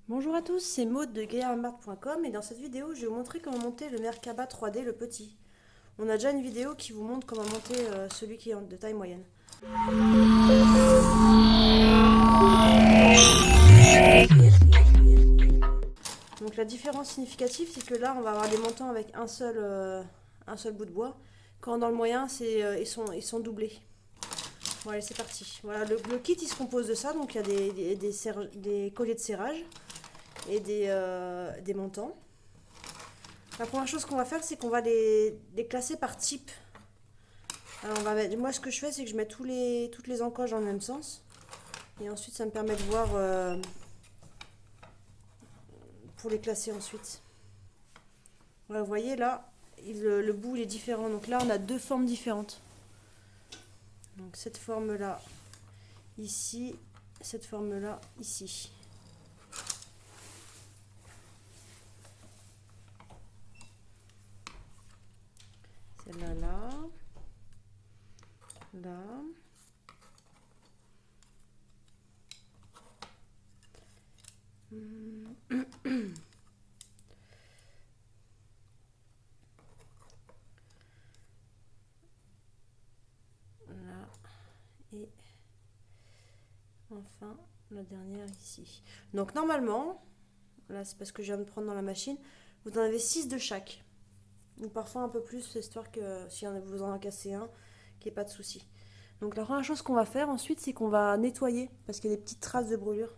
Bonjour à tous, c'est Maud de gaillardmart.com et dans cette vidéo je vais vous montrer comment monter le Merkaba 3D le petit. On a déjà une vidéo qui vous montre comment monter celui qui est de taille moyenne. Donc la différence significative c'est que là on va avoir des montants avec un seul bout de bois, quand dans le moyen ils sont doublés. Bon allez c'est parti. Voilà, le kit il se compose de ça, donc il y a des colliers de serrage et des montants. La première chose qu'on va faire, c'est qu'on va les classer par type. Alors moi, ce que je fais, c'est que je mets toutes les encoches dans le même sens. Et ensuite, ça me permet de voir pour les classer ensuite. Voilà, vous voyez, là, le bout il est différent. Donc là, on a deux formes différentes. Donc cette forme-là, ici. Cette forme-là, ici. Celle-là, là. Là. Là. Et enfin, la dernière ici. Donc normalement, là c'est parce que je viens de prendre dans la machine, vous en avez 6 de chaque. Ou parfois un peu plus, histoire que si vous en cassez un, qu'il n'y ait pas de souci. Donc la première chose qu'on va faire ensuite, c'est qu'on va nettoyer, parce qu'il y a des petites traces de brûlure.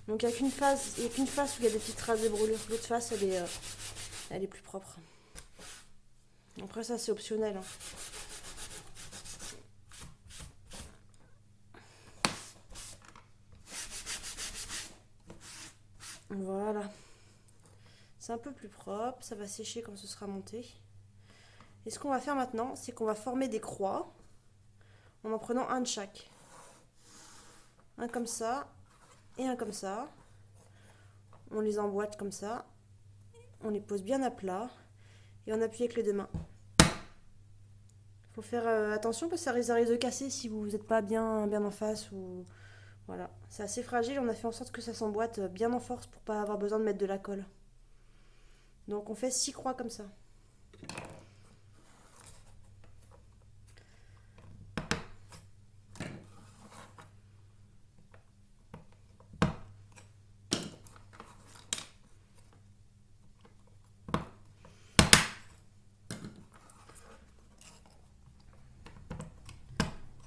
Donc il n'y a qu'une face où il y a des petites traces de brûlure. L'autre face, elle est plus propre. Après ça, c'est optionnel, hein. Voilà. C'est un peu plus propre, ça va sécher quand ce sera monté. Et ce qu'on va faire maintenant, c'est qu'on va former des croix en prenant un de chaque. Un comme ça et un comme ça. On les emboîte comme ça. On les pose bien à plat et on appuie avec les deux mains. Faut faire attention parce que ça risque de casser si vous n'êtes pas bien en face ou voilà. C'est assez fragile, on a fait en sorte que ça s'emboîte bien en force pour pas avoir besoin de mettre de la colle. Donc on fait 6 croix comme ça.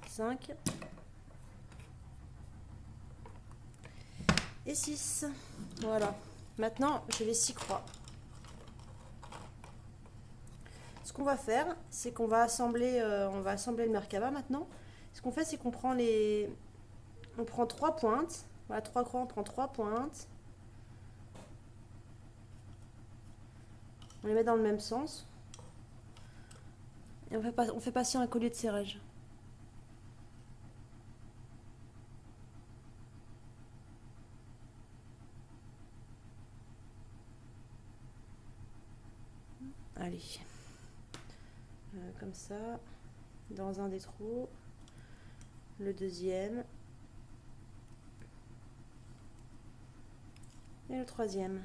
Cinq et 6. Voilà. Maintenant, j'ai les 6 croix. Ce qu'on va faire, c'est qu'on va assembler, le Merkaba maintenant. Ce qu'on fait, c'est qu'on prend on prend 3 pointes. Voilà, 3 croix, on prend 3 pointes. On les met dans le même sens. Et on fait passer un collier de serrage. Allez. Comme ça. Dans un des trous. Le deuxième. Et le troisième.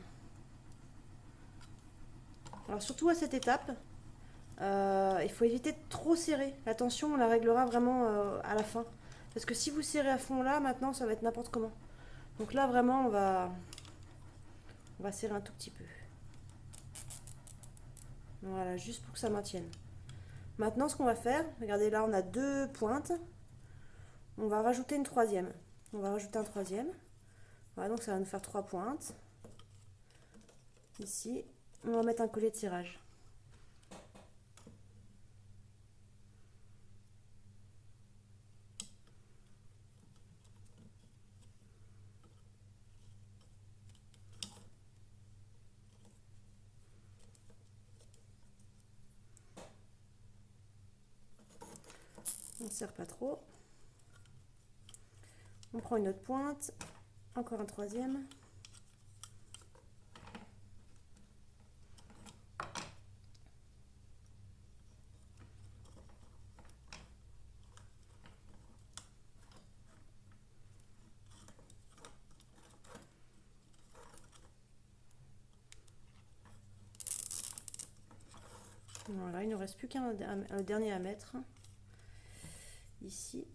Alors surtout à cette étape, il faut éviter de trop serrer. La tension, on la réglera vraiment à la fin. Parce que si vous serrez à fond là, maintenant, ça va être n'importe comment. Donc là, vraiment, on va serrer un tout petit peu. Voilà, juste pour que ça maintienne. Maintenant, ce qu'on va faire, regardez là, on a 2 pointes. On va rajouter une troisième. On va rajouter un troisième. Voilà, donc ça va nous faire 3 pointes. Ici, on va mettre un collier de serrage. On ne serre pas trop. On prend une autre pointe. Encore un troisième. Voilà, il ne reste plus qu'un dernier à mettre. Ici.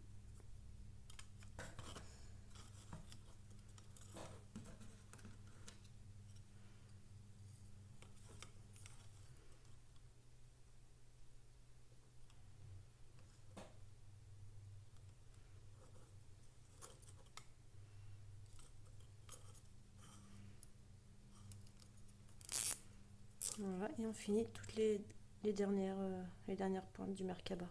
Voilà, et on finit toutes les dernières pointes du Merkaba.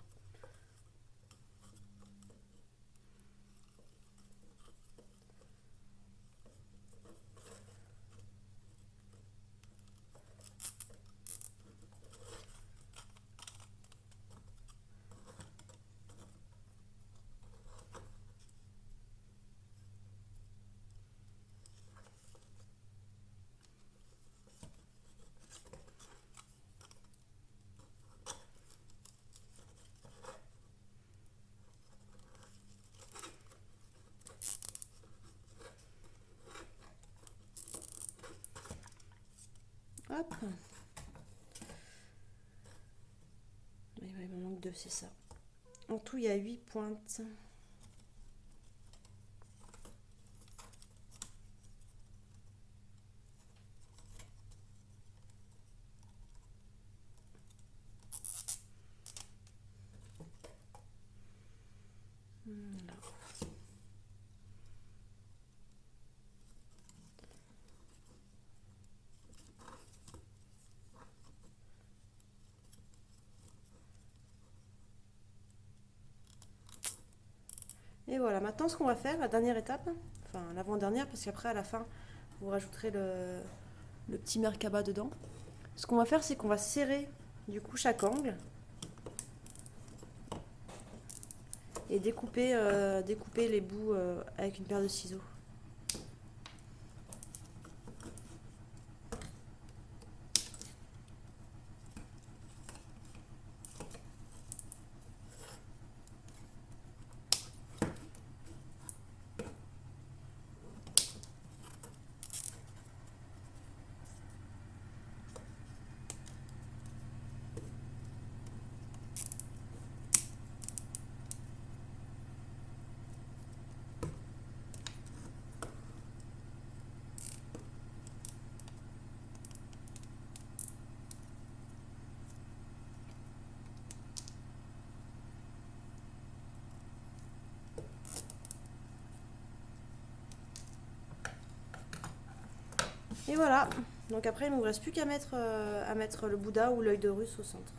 Hop. Il me manque 2, c'est ça. En tout, il y a 8 pointes. Voilà. Et voilà, maintenant ce qu'on va faire, la dernière étape, enfin l'avant-dernière, parce qu'après à la fin, vous rajouterez le petit Merkaba dedans. Ce qu'on va faire, c'est qu'on va serrer du coup chaque angle et découper les bouts avec une paire de ciseaux. Et voilà, donc après il ne me reste plus qu'à mettre le Bouddha ou l'œil de Russe au centre.